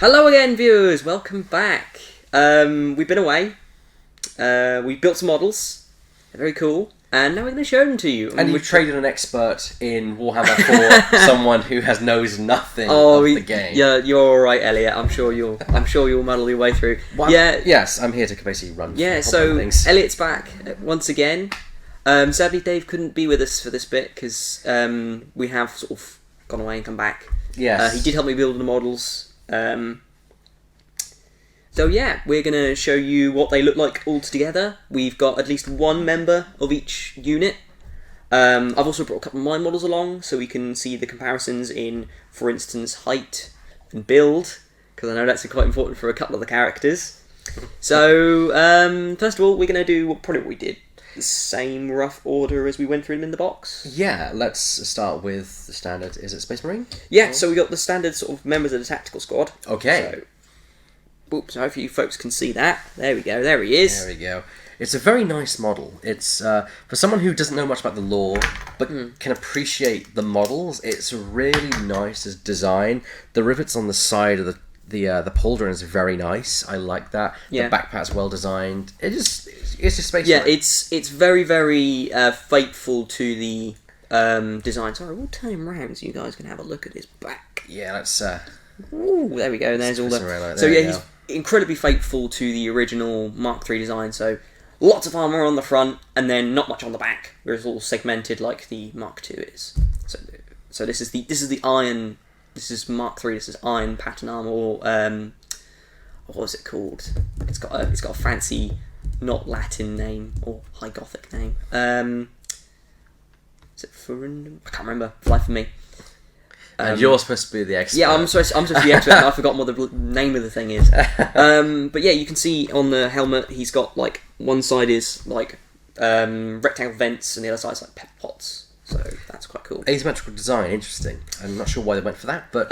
Hello again, viewers. Welcome back. We've been away. We built some models. They're very cool. And now we're going to show them to you. And you've traded an expert in Warhammer 4, someone who knows nothing of the game. Yeah, you're all right, Elliot. I'm sure you'll muddle your way through. Well, yes, I'm here to basically run. Yeah, so things. Elliot's back once again. Sadly, Dave couldn't be with us for this bit because we have sort of gone away and come back. Yes, he did help me build the models. So yeah, we're going to show you what they look like all together. We've got at least one member of each unit. I've also brought a couple of my models along so we can see the comparisons in, for instance, height and build, because I know that's quite important for a couple of the characters. So, first of all, we're going to do probably what we did. The same rough order as we went through them in the box. Yeah, let's start with the standard. Is it Space Marine? Yeah, so we got the standard sort of members of the tactical squad. Okay. So hopefully you folks can see that. There we go. There he is. There we go. It's a very nice model. It's for someone who doesn't know much about the lore, but can appreciate the models. It's really nice as design. The rivets on the side of the pauldron is very nice. I like that. Yeah. The backpack's well designed. It's just Space Yeah, Marine. it's very, very faithful to the design. Sorry, we'll turn him around so you guys can have a look at his back. Yeah, that's. Ooh, there we go. There's all the. Right, so yeah, he's incredibly faithful to the original Mark III design. So lots of armor on the front, and then not much on the back. Where it's all segmented like the Mark II is. So this is the iron. This is Mark III. This is iron pattern armor. Or, what was it called? It's got a fancy, not Latin name or High Gothic name. Is it Furundum? I can't remember. Fly for me. And you're supposed to be the expert. Yeah, I'm supposed to be the expert. And I've forgotten what the name of the thing is. But yeah, you can see on the helmet he's got like one side is like rectangle vents and the other side's like pepper pots. So that's quite cool. Asymmetrical design, interesting. I'm not sure why they went for that, but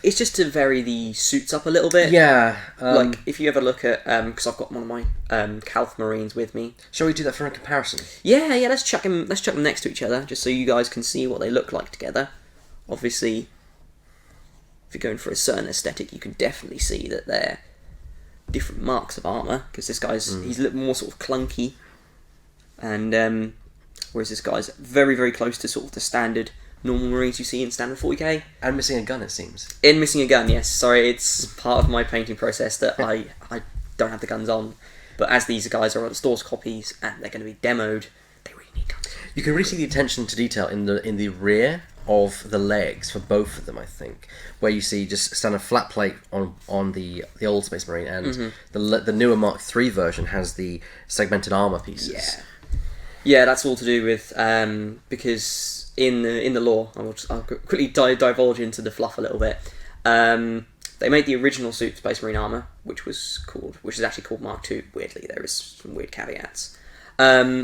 it's just to vary the suits up a little bit. Yeah, like if you ever look at because I've got one of my Calth Marines with me. Shall we do that for a comparison? Yeah. Let's chuck them next to each other just so you guys can see what they look like together. Obviously, if you're going for a certain aesthetic, you can definitely see that they're different marks of armour, because this guy's he's a little more sort of clunky, and whereas this guy's very, very close to sort of the standard normal Marines you see in standard 40k. And missing a gun, it seems. And missing a gun, yes. Sorry, it's part of my painting process that I don't have the guns on, but as these guys are on stores copies and they're going to be demoed, they really need guns. You can really see the attention to detail in the rear of the legs for both of them, I think, where you see just standard flat plate on the old Space Marine, and the newer Mark III version has the segmented armor pieces. Yeah, that's all to do with because in the lore, I'll quickly divulge into the fluff a little bit. They made the original suit Space Marine armor, which is actually called Mark II. Weirdly, there is some weird caveats,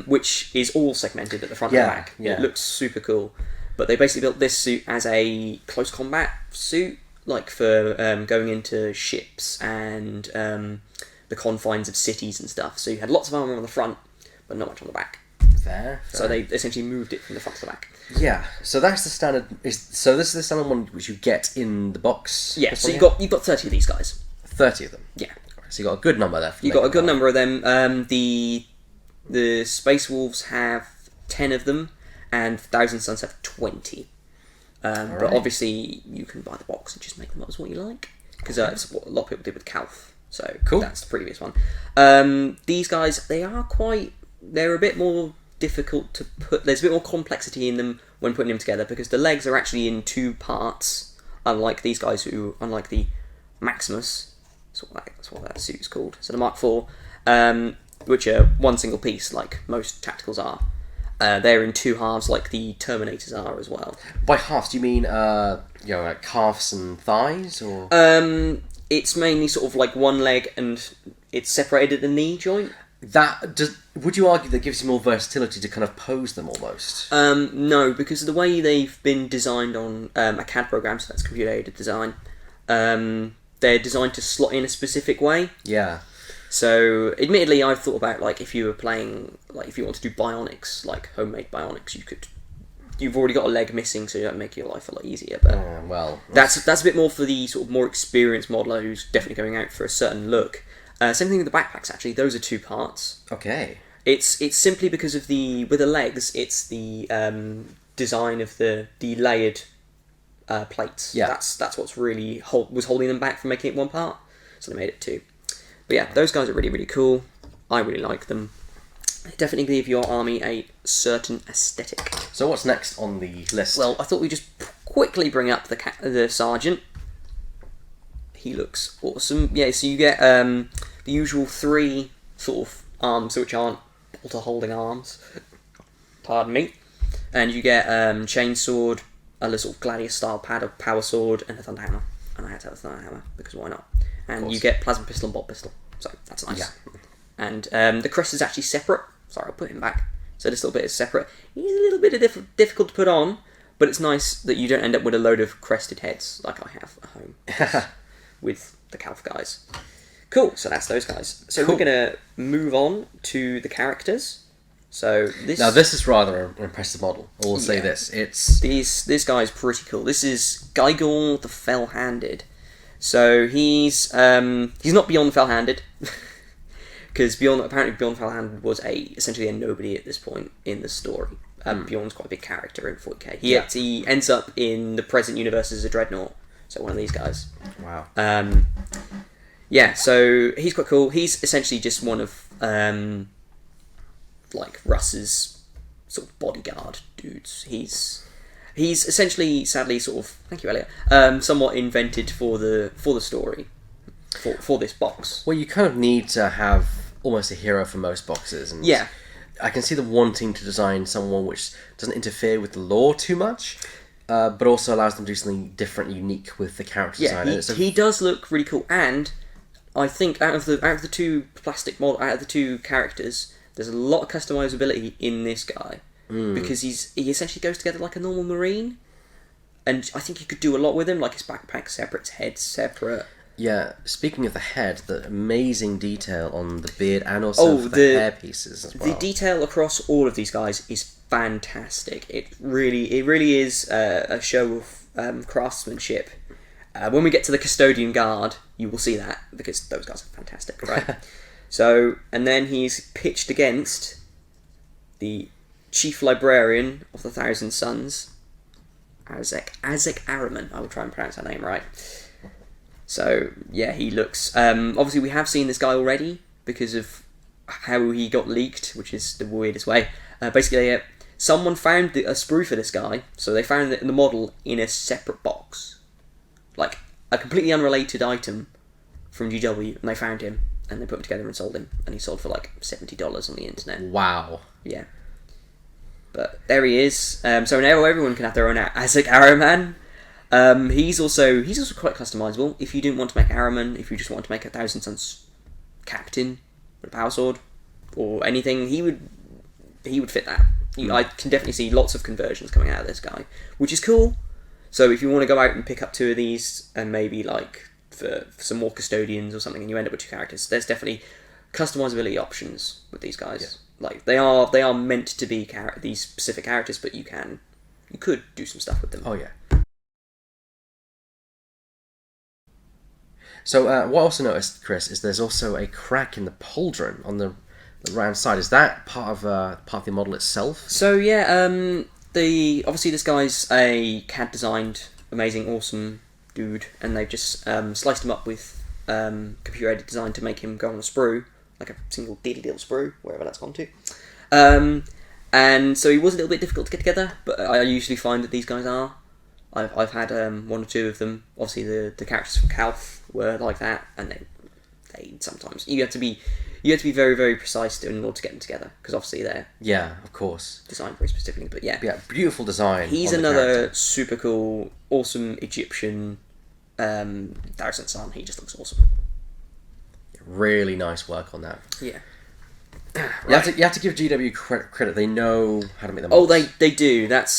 which is all segmented at the front and the back. Yeah. It looks super cool. But they basically built this suit as a close combat suit, like for going into ships and the confines of cities and stuff. So you had lots of armour on the front, but not much on the back. Fair. So they essentially moved it from the front to the back. Yeah. So that's the standard. So this is the standard one which you get in the box. Yeah. So you've got 30 of these guys. 30 of them. Yeah. So you got a good number there. You got a good number of them. The Space Wolves have 10 of them. And Thousand Suns have 20. But obviously, you can buy the box and just make them up as what you like. Because that's what a lot of people did with Calth. So cool. That's the previous one. These guys, they're a bit more difficult to put. There's a bit more complexity in them when putting them together, because the legs are actually in two parts. Unlike these guys unlike the Maximus, that's what that suit's called. So the Mark IV, which are one single piece, like most tacticals are. They're in two halves, like the Terminators are as well. By halves, do you mean like calves and thighs, or? It's mainly sort of like one leg, and it's separated at the knee joint. Would you argue that gives you more versatility to kind of pose them almost? No, because of the way they've been designed on a CAD program, so that's computer-aided design. They're designed to slot in a specific way. Yeah. So, admittedly, I've thought about, like, if you were playing, like, if you want to do bionics, like homemade bionics, you could you've already got a leg missing, so that make your life a lot easier. But well, that's a bit more for the sort of more experienced modeler who's definitely going out for a certain look. Same thing with the backpacks. Actually, those are 2 parts. Okay. It's simply because of with the legs. It's the design of the layered plates. Yeah. That's what's really was holding them back from making it 1 part. So they made it 2. But yeah, those guys are really, really cool. I really like them. They definitely give your army a certain aesthetic. So what's next on the list? Well, I thought we'd just quickly bring up the sergeant. He looks awesome. Yeah, so you get the usual 3 sort of arms, which aren't bolter-holding arms. Pardon me. And you get chainsword, a little gladius-style power sword, and a thunder hammer. And I had to have a thunder hammer, because why not? And you get plasma pistol and bolt pistol. So, that's nice. Yeah. And the crest is actually separate. Sorry, I'll put him back. So this little bit is separate. He's a little bit difficult to put on, but it's nice that you don't end up with a load of crested heads, like I have at home. With the Calf guys. Cool, so that's those guys. So we're going to move on to the characters. So this is rather an impressive model. I'll say this. This guy's pretty cool. This is Geigel the Fell-Handed. So he's not Beyond Fell-Handed. Because apparently Beyond Fell-Handed was essentially a nobody at this point in the story. Beyond's quite a big character in 40k. He ends up in the present universe as a Dreadnought. So one of these guys. Wow. Yeah, so he's quite cool. He's essentially just one of like Russ's sort of bodyguard dudes. He's essentially, sadly, sort of, thank you, Elliot, somewhat invented for the story for this box. Well, you kind of need to have almost a hero for most boxes, and yeah, I can see them wanting to design someone which doesn't interfere with the lore too much. But also allows them to do something different, unique with the character design. He does look really cool, and I think out of the 2 characters, there's a lot of customizability in this guy because he essentially goes together like a normal marine, and I think you could do a lot with him, like his backpack separate, his head separate. Yeah, speaking of the head, the amazing detail on the beard and also for the hair pieces as well. The detail across all of these guys is fantastic. It really is a show of craftsmanship. When we get to the Custodian Guard, you will see that, because those guys are fantastic, right? So, and then he's pitched against the Chief Librarian of the Thousand Sons, Azek Araman. I will try and pronounce that name right. So, yeah, he looks... obviously, we have seen this guy already because of how he got leaked, which is the weirdest way. Basically, someone found a sprue for this guy, so they found the model in a separate box. Like, a completely unrelated item from GW, and they found him, and they put him together and sold him. And he sold for, like, $70 on the internet. Wow. Yeah. But there he is. So now everyone can have their own Azek Araman. He's also quite customizable. If you didn't want to make Araman, if you just want to make a Thousand Sons captain with a power sword or anything, he would fit that. I can definitely see lots of conversions coming out of this guy, which is cool. So if you want to go out and pick up 2 of these, and maybe like for some more custodians or something, and you end up with 2 characters, there's definitely customizability options with these guys. Yeah. Like they are meant to be these specific characters, but you could do some stuff with them. Oh yeah. So what I also noticed, Chris, is there's also a crack in the pauldron on the round side. Is that part of the model itself? So yeah, obviously this guy's a CAD designed, amazing, awesome dude, and they've just sliced him up with computer aided design to make him go on a sprue, like a single deal sprue, wherever that's gone to. And so he was a little bit difficult to get together, but I usually find that these guys are. I've had 1 or 2 of them. Obviously, the characters from Calf were like that, and they sometimes you have to be very, very precise in order to get them together, because obviously they're of course designed very specifically. But yeah, beautiful design. He's another super cool, awesome Egyptian Thousand Son. He just looks awesome. Really nice work on that. Yeah. Right. You have to give GW credit. They know how to make them. Oh, they do. That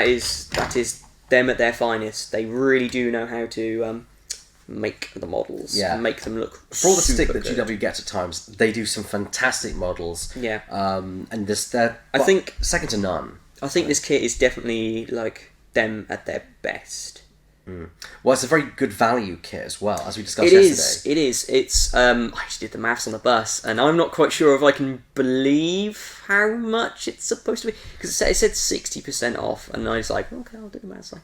is them at their finest. They really do know how to make the models. Yeah. And make them look for all the stick super that good. GW gets at times. They do some fantastic models. Yeah. And I think second to none. I think this kit is definitely like them at their best. Well, it's a very good value kit as well, as we discussed yesterday. It is. It's I actually did the maths on the bus, and I'm not quite sure if I can believe how much it's supposed to be, because it said 60% off, and I was like, okay, I'll do the maths. Like,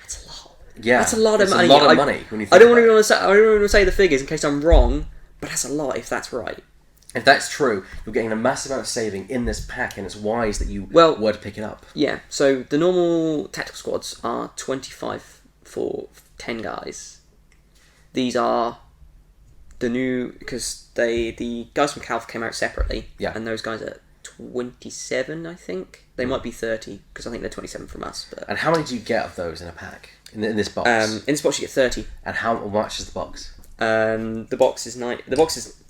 that's a lot. Yeah, that's a lot of money. A lot of money when you think I don't want to say the figures in case I'm wrong, but that's a lot if that's right. If that's true, you're getting a massive amount of saving in this pack, and it's wise that you were to pick it up. Yeah. So the normal tactical squads are 25 for 10 guys. These are the new, because the guys from Calf came out separately, and those guys are 27, I think. They might be 30, because I think they're 27 from us. But and how many do you get of those in a pack in this box? In this box, you get 30. And how much is the box? The box is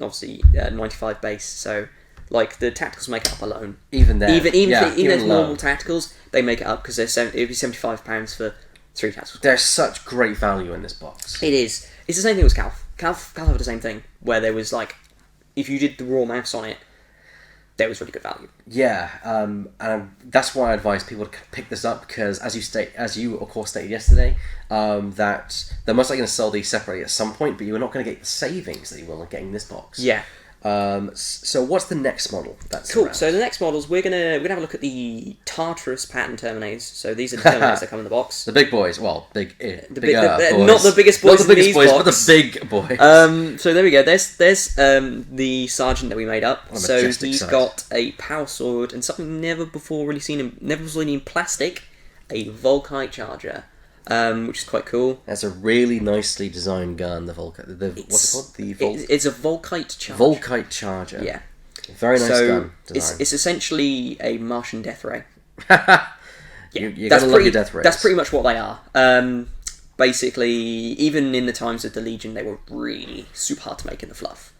obviously 95 base, so like the tacticals make it up alone. Even if normal tacticals, they make it up because it'd be £75 for 3 tacticals. There's such great value in this box. It is. It's the same thing as Calf. Calf have the same thing, where there was like, if you did the raw maths on it, there was really good value. Yeah, and that's why I advise people to pick this up, because as you of course stated yesterday, that they're most likely going to sell these separately at some point, but you're not going to get the savings that you will in getting this box. Yeah. So what's the next model? That's cool. around? So the next models, we're gonna have a look at the Tartaros pattern Terminators. So these are the Terminators that come in the box. The big boys. Well, boys. Not the biggest boys. Not the biggest boys, box. but the big boys. So there we go. There's the sergeant that we made up. So he's size. got a power sword and something never before seen in plastic, a Volkite charger. Which is quite cool. That's a really nicely designed gun. What's it called? It's a Volkite charger. Volkite charger. Yeah. Very nice gun design. It's essentially a Martian death ray. You gotta love your death rays. That's pretty much what they are. Basically, even in the times of the Legion, they were really super hard to make in the fluff,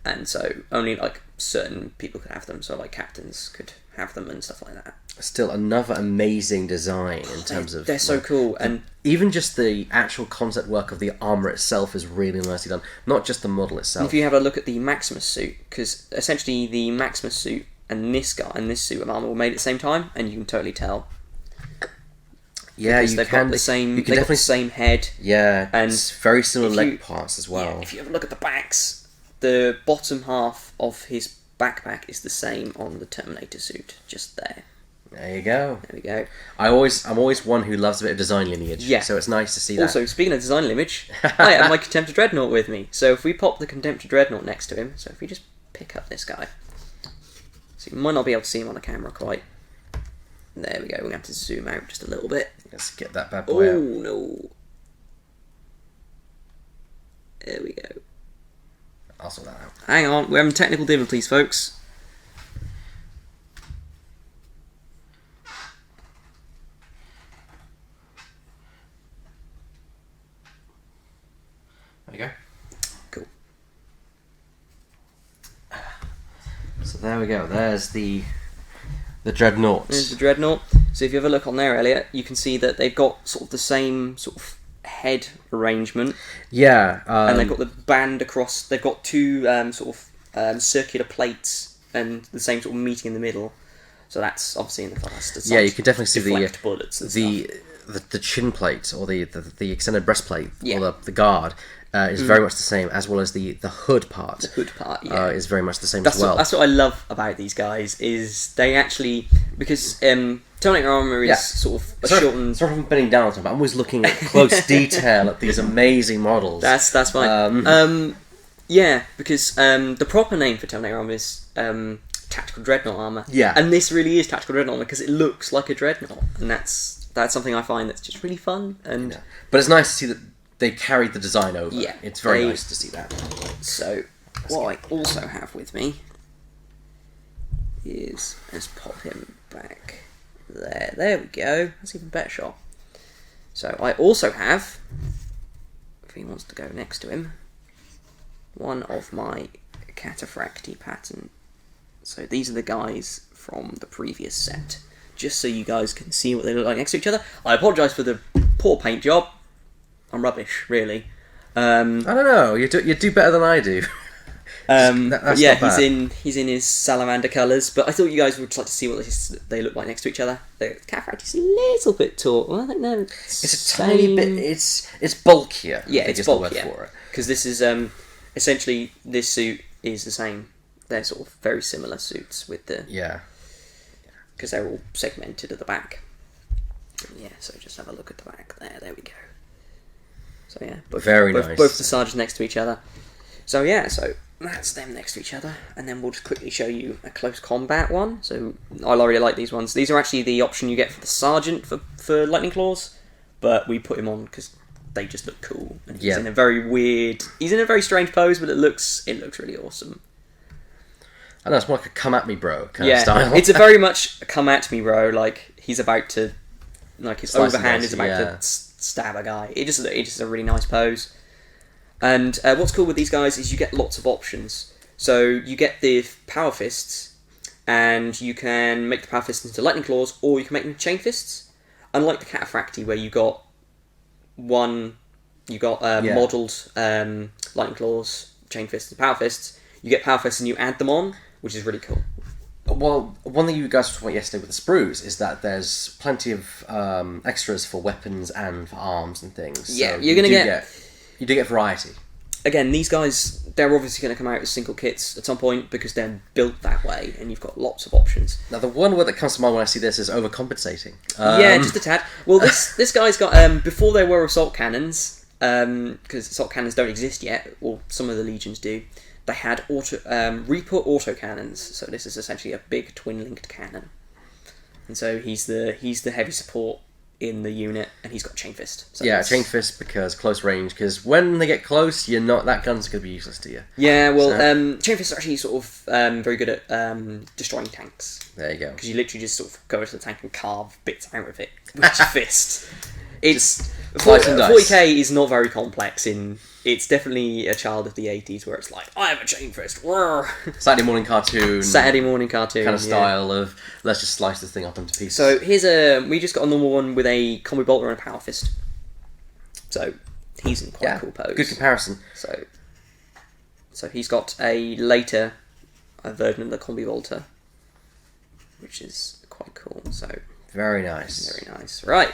and so only like certain people could have them. So like captains could have them and stuff like that. Still another amazing design in terms of... They're so cool. And even just the actual concept work of the armour itself is really nicely done. Not just the model itself. If you have a look at the Maximus suit, because essentially the Maximus suit and this guy and this suit of armour were made at the same time, and you can totally tell. Yeah, because they've got the same. They've got the same head. Yeah, and it's very similar leg parts as well. Yeah, if you have a look at the backs, the bottom half of his backpack is the same on the Terminator suit, just there. There you go. There we go. I'm always one who loves a bit of design lineage. Yeah. So it's nice to see that. Also, speaking of design lineage, I have my Contemptor Dreadnought with me. So if we pop the Contemptor Dreadnought next to him, so if we just pick up this guy, so you might not be able to see him on the camera quite. There we go. We're going to have to zoom out just a little bit. Let's get that bad boy out. Oh no. There we go. I'll sort that out. Hang on, we're having technical difficulties, folks. There you go. Cool. So there we go. There's the Dreadnoughts. There's the Dreadnought. So if you have a look on there, Elliot, you can see that they've got sort of the same sort of head arrangement. Yeah. And they've got the band across. They've got two circular plates and the same sort of meeting in the middle. So that's obviously in the fast. Yeah, you can definitely see bullets and the chin plate or the extended breastplate or the guard is very much the same, as well as the hood part. The hood part, yeah, is very much the same as well. That's what I love about these guys, is they actually, because Terminator armor is sort of a shortened. Sorry if I'm bending down, but I'm always looking at close detail at these amazing models. That's fine. Yeah, because the proper name for Terminator armor is Tactical Dreadnought armor. Yeah, and this really is Tactical Dreadnought armor because it looks like a dreadnought, and that's something I find that's just really fun. And but it's nice to see that they carried the design over. Yeah, it's very nice to see that. So what I also have with me is, let's pop him back there. There we go. That's even better shot. So I also have, if he wants to go next to him, one of my Cataphracti pattern. So these are the guys from the previous set, just so you guys can see what they look like next to each other. I apologise for the poor paint job. I'm rubbish, really. I don't know. You do better than I do. That's yeah, not bad. he's in his salamander colours. But I thought you guys would like to see what they look like next to each other. The Cataphracti is a little bit tall. Well, I don't know. It's a tiny bit. It's bulkier. Yeah, I think it's is the word bulkier. for it. Because this is essentially this suit is the same. They're sort of very similar suits with the because they're all segmented at the back. Yeah, so just have a look at the back there. There we go. So yeah, both the sergeants next to each other. So yeah, so that's them next to each other, and then we'll just quickly show you a close combat one. So I really like these ones. These are actually the option you get for the sergeant for lightning claws, but we put him on because they just look cool. And he's in a very weird, he's in a very strange pose, but it looks really awesome. I know, it's more like a come at me bro kind of style. It's a very much a come at me bro. Like he's about to, like his Slice overhand is about to stab a guy. It's just a really nice pose. And what's cool with these guys is you get lots of options. So you get the power fists, and you can make the power fists into lightning claws, or you can make them chain fists. Unlike the Cataphracti, where you got modelled lightning claws, chain fists, and power fists. You get power fists and you add them on, which is really cool. Well, one thing you guys were talking about yesterday with the sprues is that there's plenty of extras for weapons and for arms and things. Yeah, so you do get variety. Again, these guys, they're obviously going to come out as single kits at some point because they're built that way, and you've got lots of options. Now, the one word that comes to mind when I see this is overcompensating. Yeah, just a tad. Well, this guy's got before there were assault cannons, because assault cannons don't exist yet, or some of the legions do. They had Reaper autocannons, so this is essentially a big twin-linked cannon. And so he's the heavy support in the unit, and he's got chain fist. So chain fist because close range. Because when they get close, that gun's going to be useless to you. Yeah, well, chain fists are actually sort of very good at destroying tanks. There you go. Because you literally just sort of go into the tank and carve bits out of it with your fist. It's 40k is not very complex It's definitely a child of the 80s where it's like, I have a chain fist. Saturday morning cartoon kind of style of let's just slice this thing up into pieces. So we just got a normal one with a combi bolter and a power fist. So he's in quite a cool pose. Good comparison. So he's got a later version of the combi bolter, which is quite cool. So very nice. Very nice. Right.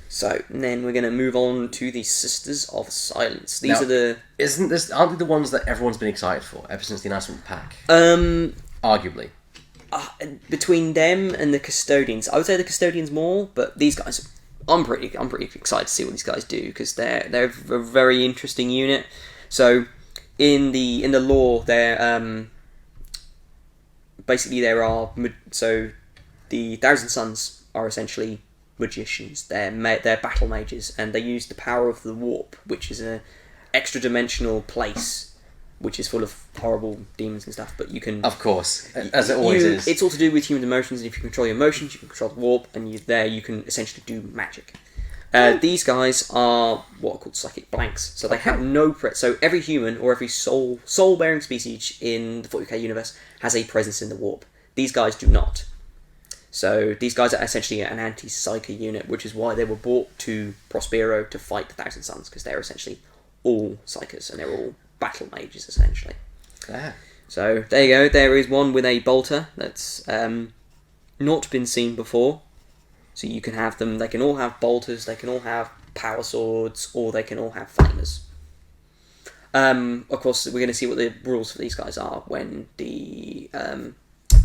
So then we're going to move on to the Sisters of Silence. These are the... Aren't they the ones that everyone's been excited for ever since the announcement of the pack? Arguably. Between them and the Custodians, I would say the Custodians more, but these guys, I'm pretty excited to see what these guys do because they're a very interesting unit. So in the lore, they're basically the Thousand Suns are essentially magicians. They're battle mages, and they use the power of the warp, which is an extra dimensional place which is full of horrible demons and stuff, but you can, of course, as it always is, it's all to do with human emotions, and if you control your emotions you can control the warp, and you can essentially do magic. These guys are what are called psychic blanks, so they have no so every human or every soul bearing species in the 40k universe has a presence in the warp. These guys do not. So these guys are essentially an anti-psyker unit, which is why they were brought to Prospero to fight the Thousand Suns, because they're essentially all psykers, and they're all battle mages, essentially. So there you go, there is one with a bolter that's not been seen before. So you can have them, they can all have bolters, they can all have power swords, or they can all have flamers. Of course, we're going to see what the rules for these guys are when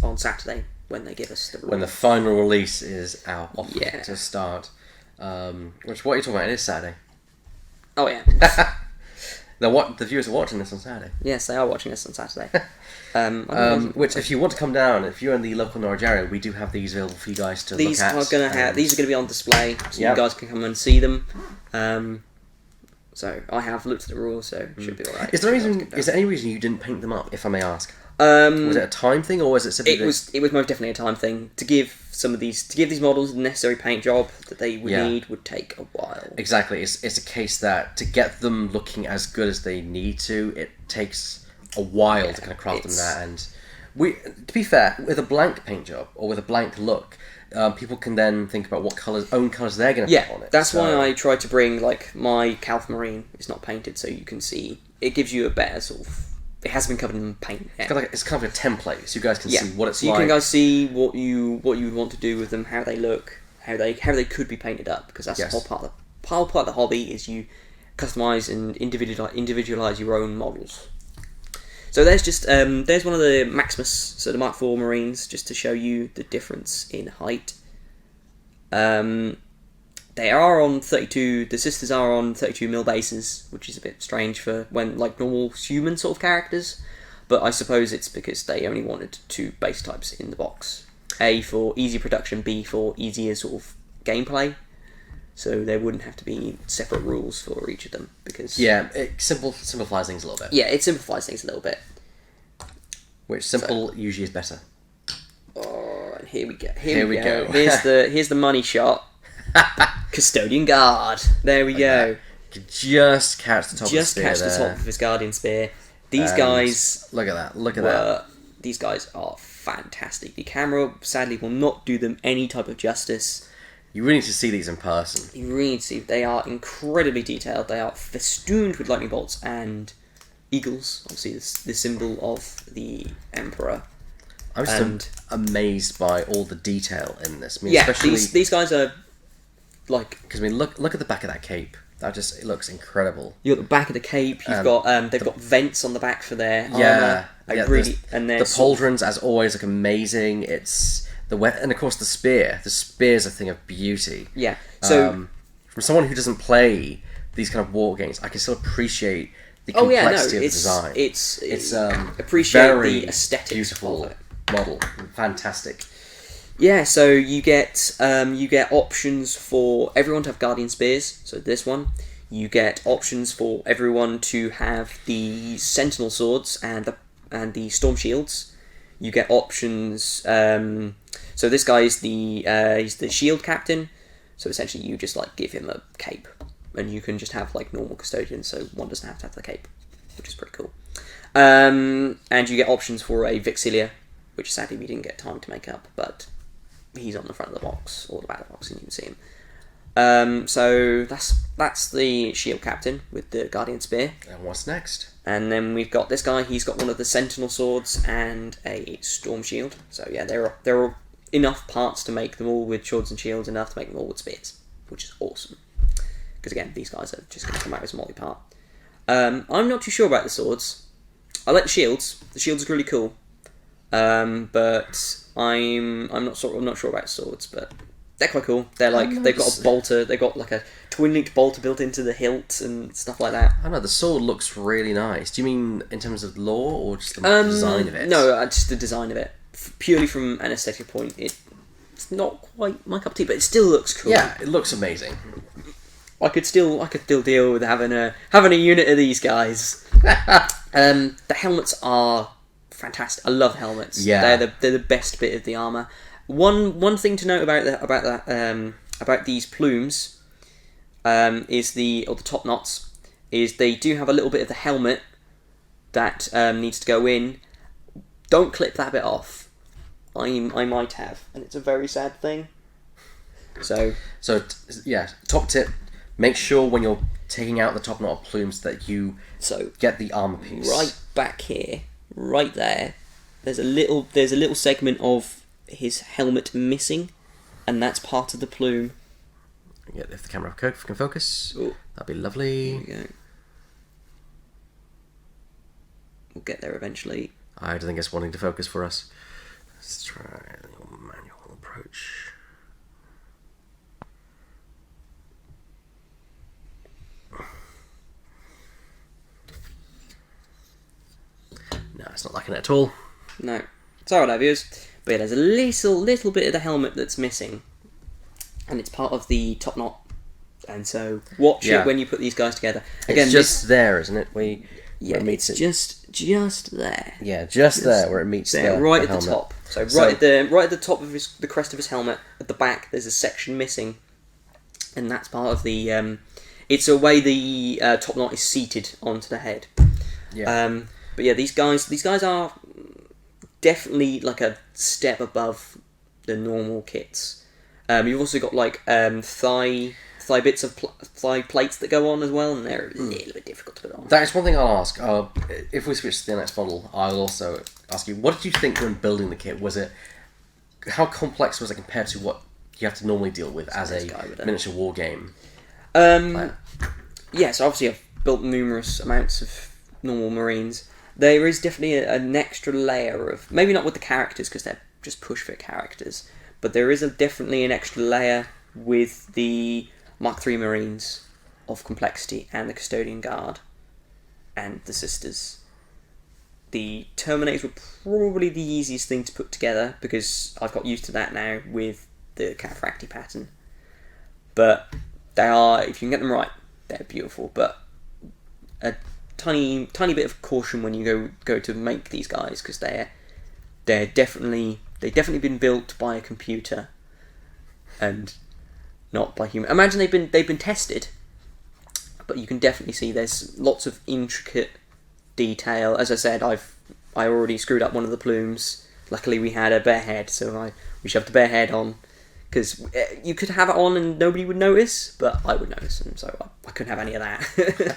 on Saturday, when they give us the rules. When the final release is out to start. What are you talking about? It is Saturday. Oh yeah. The viewers are watching this on Saturday. Yes, they are watching this on Saturday. Which, if you want to come down, if you're in the local Norwich area, we do have these available for you guys to look at. These are going to be on display, so you guys can come and see them. So I have looked at the rules, so it should be alright. Is there any reason you didn't paint them up, if I may ask? Was it a time thing, or was it simply... It was most definitely a time thing. To give these models the necessary paint job that they would need would take a while. Exactly. It's a case that to get them looking as good as they need to, it takes a while to kind of craft them that. And to be fair, with a blank paint job or with a blank look, people can then think about what own colours they're going to put on it. That's why I tried to bring, like, my Calf Marine is not painted, so you can see. It gives you a better sort of it hasn't been covered in paint yet. It's kind of a template, so you guys can see what it's so like. You can guys see what you would want to do with them, how they look, how they could be painted up, because that's the whole part of the hobby is you customize and individualize your own models. So there's just there's one of the Maximus, so the Mark IV Marines, just to show you the difference in height. They are on 32. The sisters are on 32mm bases, which is a bit strange for when like normal human sort of characters. But I suppose it's because they only wanted 2 base types in the box: A for easy production, B for easier sort of gameplay. So there wouldn't have to be separate rules for each of them because it simplifies things a little bit. Yeah, it simplifies things a little bit. Which simple usually is better. Oh, and here we go. Here we go. Here's the money shot. Custodian Guard. There we go. Just catch the top of the spear. Just catch the top of his Guardian Spear. These guys... Look at that. Look at that. These guys are fantastic. The camera, sadly, will not do them any type of justice. You really need to see these in person. You really need to see. They are incredibly detailed. They are festooned with lightning bolts and eagles. Obviously, the symbol of the Emperor. I'm just amazed by all the detail in this. I mean, yeah, especially these guys are like... Because I mean, look at the back of that cape. It looks incredible. You got the back of the cape. You've got they've got vents on the back for their armor. The pauldrons, as always, look amazing. It's and of course the spear. The spear's a thing of beauty. Yeah. So from someone who doesn't play these kind of war games, I can still appreciate the complexity of the design. It's appreciate very the aesthetic, beautiful of it. Model. Fantastic. Yeah, so you get options for everyone to have Guardian Spears, so this one. You get options for everyone to have the Sentinel Swords and the Storm Shields. You get options... so this guy is he's the Shield Captain, so essentially you just like give him a cape, and you can just have like normal Custodians, so one doesn't have to have the cape, which is pretty cool. And you get options for a Vixilia, which sadly we didn't get time to make up, but he's on the front of the box, or the back of the box, and you can see him. So that's the Shield Captain with the Guardian Spear. And what's next? And then we've got this guy, he's got one of the Sentinel Swords and a Storm Shield. So yeah, there are enough parts to make them all with swords and shields, enough to make them all with spears, which is awesome. Because again, these guys are just going to come out as a multi-part. I'm not too sure about the swords. I like the shields. The shields are really cool. But I'm not sure about swords, but they're quite cool. They're like they've got a bolter. They've got like a twin-linked bolter built into the hilt and stuff like that. I know the sword looks really nice. Do you mean in terms of lore or just the design of it? No, just the design of it. Purely from an aesthetic point, it's not quite my cup of tea, but it still looks cool. Yeah, it looks amazing. I could still deal with having a unit of these guys. The helmets are fantastic. I love helmets. Yeah, they're the best bit of the armor. One thing to note about these plumes is the top knots is they do have a little bit of the helmet that needs to go in. Don't clip that bit off. I might have, and it's a very sad thing. So top tip: make sure when you're taking out the top knot of plumes that you get the armor piece right back here, right there. There's a little segment of his helmet missing, and that's part of the plume. Yeah, if the camera can focus, that'd be lovely. There we go. We'll get there eventually. I don't think it's wanting to focus for us. Let's try a little manual approach. No, it's not liking it at all. No. It's alright, viewers. But yeah, there's a little bit of the helmet that's missing. And it's part of the top knot. And so, watch it when you put these guys together. Again, it's just there, isn't it? It's just there. Yeah, just there where it meets there, the right the at helmet. the top. So right at the top of the crest of his helmet, at the back, there's a section missing, and that's part of the. It's a way the top knot is seated onto the head. Yeah. But yeah, these guys are definitely like a step above the normal kits. You've also got like thigh thigh plates that go on as well, and they're a little bit difficult to put on. That is one thing I'll ask. If we switch to the next model, I'll also ask you, what did you think when building the kit? How complex was it compared to what you have to normally deal with as a miniature war game? Yeah, so obviously I've built numerous amounts of normal Marines. There is definitely an extra layer of, maybe not with the characters because they're just push fit characters, but there is definitely an extra layer with the Mark III Marines of complexity and the Custodian Guard and the Sisters. The Terminators were probably the easiest thing to put together because I've got used to that now with the Cataphracti pattern. But they are, if you can get them right, they're beautiful. But a tiny bit of caution when you go to make these guys because they've definitely been built by a computer and not by human. Imagine they've been tested, but you can definitely see there's lots of intricate detail. As I said, I already screwed up one of the plumes. Luckily, we had a bear head, so we shoved the bear head on because you could have it on and nobody would notice, but I would notice, and so I couldn't have any of that.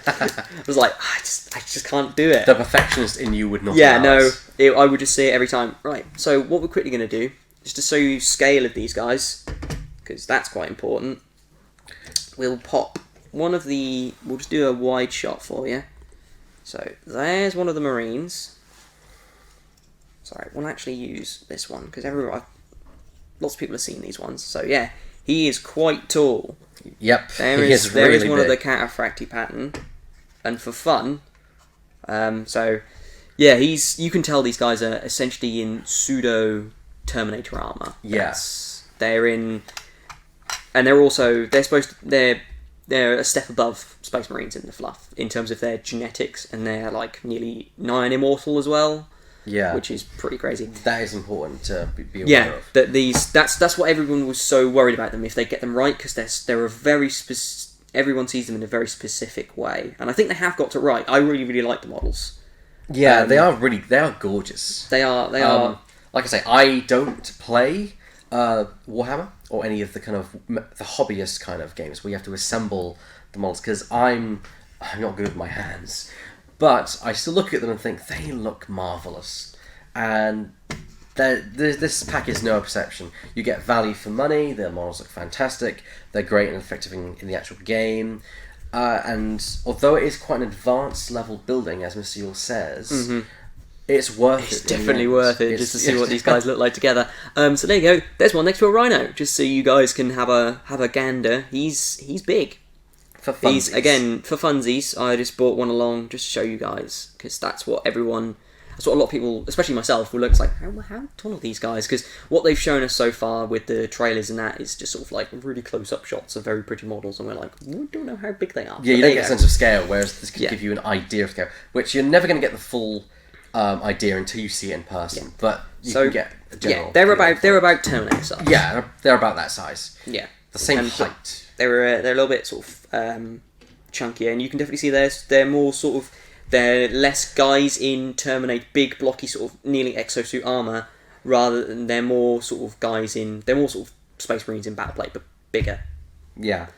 I was like, I just can't do it. The perfectionist in you would not. Yeah, no, I would just see it every time. Right. So what we're quickly going to do, just to show you scale of these guys, because that's quite important. We'll pop we'll just do a wide shot for you. So there's one of the Marines. Sorry, we'll actually use this one because lots of people have seen these ones. So yeah, he is quite tall. Yep, there is one of the Cataphracti pattern, and for fun, so yeah, you can tell these guys are essentially in pseudo Terminator armor. Yes, they're in, and they're a step above Space Marines in the fluff in terms of their genetics, and they're like nearly nigh immortal as well. Yeah, which is pretty crazy. That is important to be aware of. That's what everyone was so worried about them if they get them right, because they're a very everyone sees them in a very specific way, and I think they have got it right. I really really like the models. Yeah, they are gorgeous. They are. Like I say, I don't play Warhammer or any of the kind of the hobbyist kind of games where you have to assemble the models because I'm not good with my hands. But I still look at them and think they look marvellous. And this pack is no exception. You get value for money, their models look fantastic, they're great and effective in the actual game. And although it is quite an advanced level building, as Mr. Ewles says, it's worth it. It's definitely worth it just to see what these guys look like together. So there you go. There's one next to a Rhino, just so you guys can have a gander. He's big. For funsies. Again, for funsies, I just brought one along just to show you guys, because that's what a lot of people, especially myself, will look. It's like, how tall are these guys? Because what they've shown us so far with the trailers and that is just sort of like really close-up shots of very pretty models, and we're like, we don't know how big they are. Yeah, you don't get a sense of scale, whereas this could give you an idea of scale, which you're never going to get the full idea until you see it in person. Yeah. But you can get a general. Yeah, they're about Terminator size. Yeah, they're about that size. Yeah, the same height. They're a little bit sort of chunkier, and you can definitely see they're more sort of, they're less guys in Terminator, big blocky sort of nearly exosuit armor, rather than they're more sort of Space Marines in battle plate, but bigger. Yeah.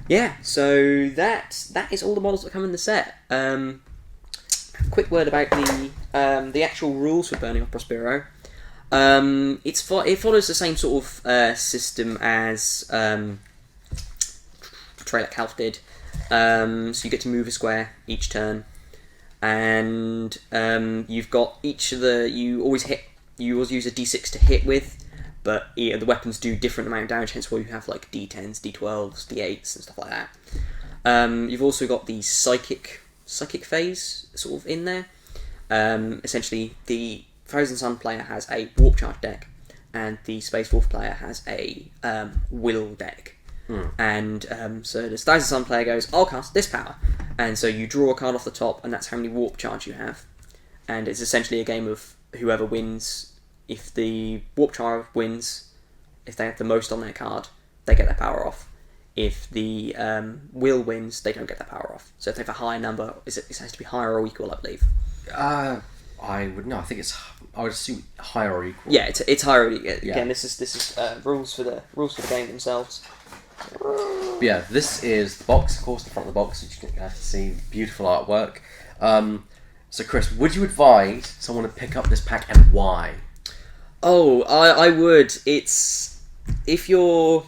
Yeah, so that is all the models that come in the set. Quick word about the actual rules for burning off Prospero. It follows the same sort of system as Trailer Calf did. So you get to move a square each turn, and you've got you always use a d6 to hit with, but the weapons do different amount of damage, hence why you have like d10s, d12s, d8s and stuff like that. You've also got the psychic phase sort of in there. Essentially the Frozen Sun player has a warp charge deck, and the Space Wolf player has a will deck. And so the Thousand Sun player goes, I'll cast this power, and so you draw a card off the top, and that's how many warp charge you have, and it's essentially a game of whoever wins. If the warp charge wins, if they have the most on their card, they get their power off. If the will wins, they don't get their power off. So if they have a higher number, it has to be higher or equal, I believe. I would assume higher or equal. Yeah, it's higher. Again, this is rules for the game themselves. But yeah, this is the box, of course, the front of the box, which you can see beautiful artwork. So Chris, would you advise someone to pick up this pack, and why? Oh, I would. It's if you're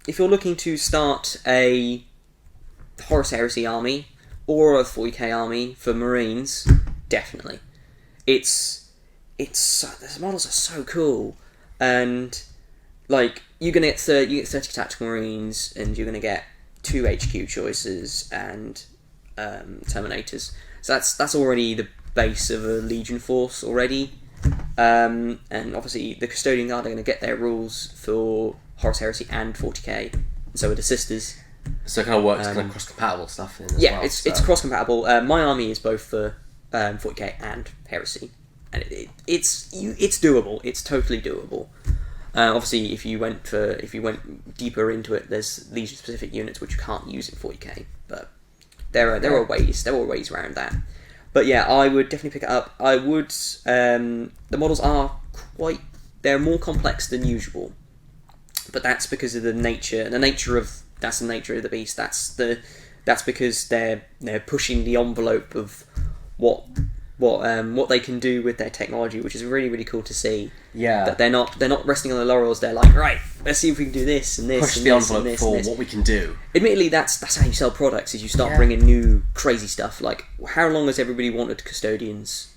looking to start a Horus Heresy army or a 40k army for Marines, definitely. The models are so cool, and like you get 30 tactical Marines, and you're gonna get 2 HQ choices and terminators. So that's already the base of a Legion force already. And obviously the Custodian Guard are going to get their rules for Horus Heresy and 40k, and so are the Sisters. So it kind of works, kind of cross-compatible stuff in as yeah, well. It's cross-compatible. My army is both for 40k and Heresy, and it's doable. It's totally doable. Obviously, if you went deeper into it, there's Legion-specific units which you can't use in 40k, but there are ways around that. But yeah, I would definitely pick it up. I would. The models are they're more complex than usual, but that's because of the nature of the beast. That's because they're pushing the envelope of what they can do with their technology, which is really, really cool to see. Yeah, that they're not resting on their laurels. They're like, right, let's see if we can do this and this. Push and the this envelope and this for and this. what we can do. Admittedly, that's how you sell products. Is you start bringing new crazy stuff. Like, how long has everybody wanted Custodians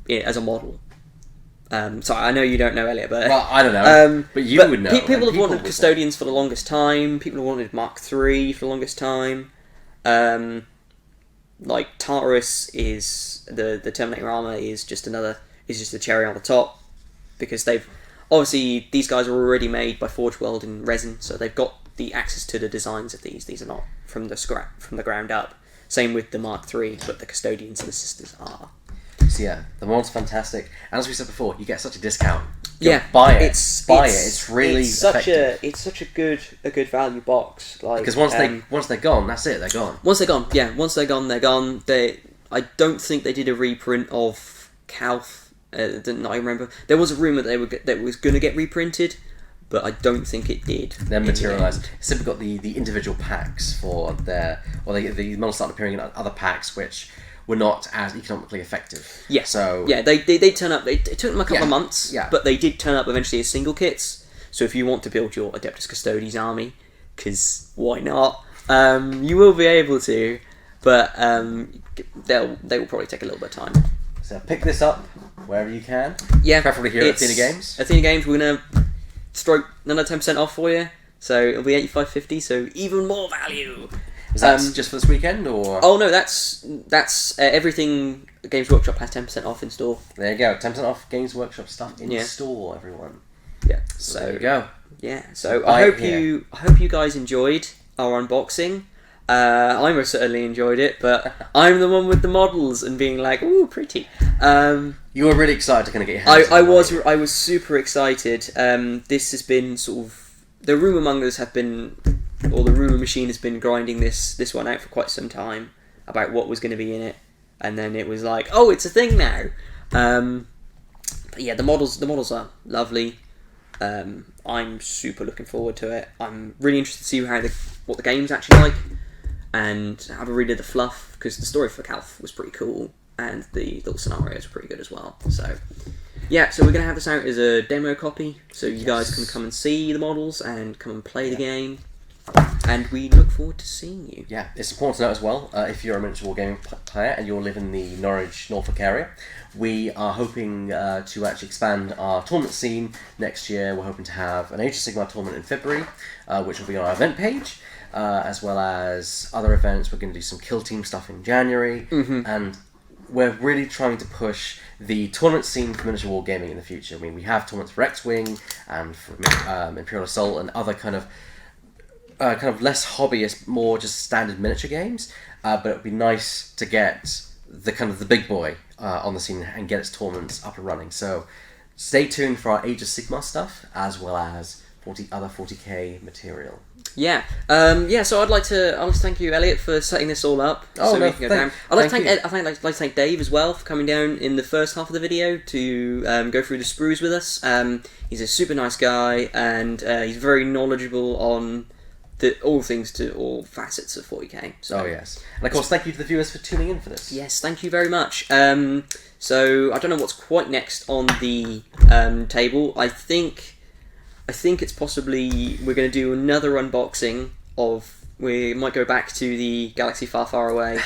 as a model? So I know you don't know, Elliot, but well, I don't know. But you would know. People have wanted Custodians for the longest time. People have wanted Mark III for the longest time. Like Tartaros is the Terminator armor is just a cherry on the top, because these guys are already made by Forge World in resin, so they've got the access to the designs of these. These are not from the ground up. Same with the Mark III, but the Custodians and the Sisters are. So yeah, the mod's fantastic, and as we said before, you get such a discount. Buy it. It's really effective. It's such a good value box. Like, because once they're gone, that's it. They're gone. Once they're gone, they're gone. I don't think they did a reprint of Calth. Didn't I remember? There was a rumor that it was going to get reprinted, but I don't think it did. Then materialised. Simply got the individual packs for the models started appearing in other packs, which were not as economically effective. Yeah. So yeah, they turn up. It took them a couple of months. Yeah. But they did turn up eventually as single kits. So if you want to build your Adeptus Custodes army, because why not? You will be able to, but they will probably take a little bit of time. So pick this up wherever you can. Yeah. Preferably here at Athena Games. Athena Games, we're gonna stroke another 10% off for you. So it'll be $85.50. So even more value. Is that just for this weekend, or? Oh no, that's everything. Games Workshop has 10% off in store. There you go, 10% off Games Workshop stuff in store, everyone. Yeah. So there you go. Yeah. So I hope you guys enjoyed our unboxing. I most certainly enjoyed it, but I'm the one with the models and being like, ooh, pretty. You were really excited to kind of get your hands on I was super excited. This has been sort of the rumour mongers have been. Or the rumour machine has been grinding this one out for quite some time about what was going to be in it, and then it was like, oh, it's a thing now. But yeah, the models are lovely. I'm super looking forward to it. I'm really interested to see what the game's actually like, and have a read of the fluff, because the story for Calth was pretty cool, and the little scenarios are pretty good as well. So yeah, so we're going to have this out as a demo copy, so you guys can come and see the models and come and play the game. And we look forward to seeing you. Yeah, it's important to note as well, if you're a miniature wargaming player and you live in the Norwich, Norfolk area, we are hoping to actually expand our tournament scene next year. We're hoping to have an Age of Sigmar tournament in February, which will be on our event page, as well as other events. We're going to do some Kill Team stuff in January, and we're really trying to push the tournament scene for miniature wargaming in the future. I mean, we have tournaments for X-Wing and for Imperial Assault and other kind of less hobbyist, more just standard miniature games, but it would be nice to get the big boy on the scene and get its tournaments up and running. So stay tuned for our Age of Sigmar stuff, as well as other 40k material. Yeah, So I'd like to thank you, Elliot, for setting this all up. Oh, we can go down. I'd like to thank Dave as well for coming down in the first half of the video to go through the sprues with us. He's a super nice guy, and he's very knowledgeable on all things to all facets of 40k. So. Oh yes, and of course, thank you to the viewers for tuning in for this. Yes, thank you very much. So I don't know what's quite next on the table. I think it's possibly we're going to do another unboxing of. We might go back to the galaxy far, far away.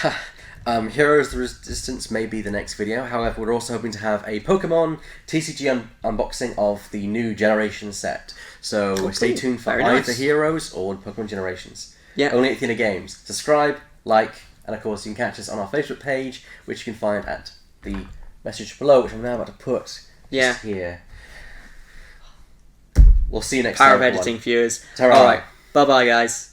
Heroes of the Resistance may be the next video. However, we're also hoping to have a Pokemon TCG unboxing of the new Generation set. So stay tuned for either Heroes or Pokemon Generations. Yeah. Only at Athena Games. Subscribe, like, and of course you can catch us on our Facebook page, which you can find at the message below, which I'm now about to put just here. We'll see you next time. Power of editing, viewers. Ta-ra. Alright, bye-bye guys.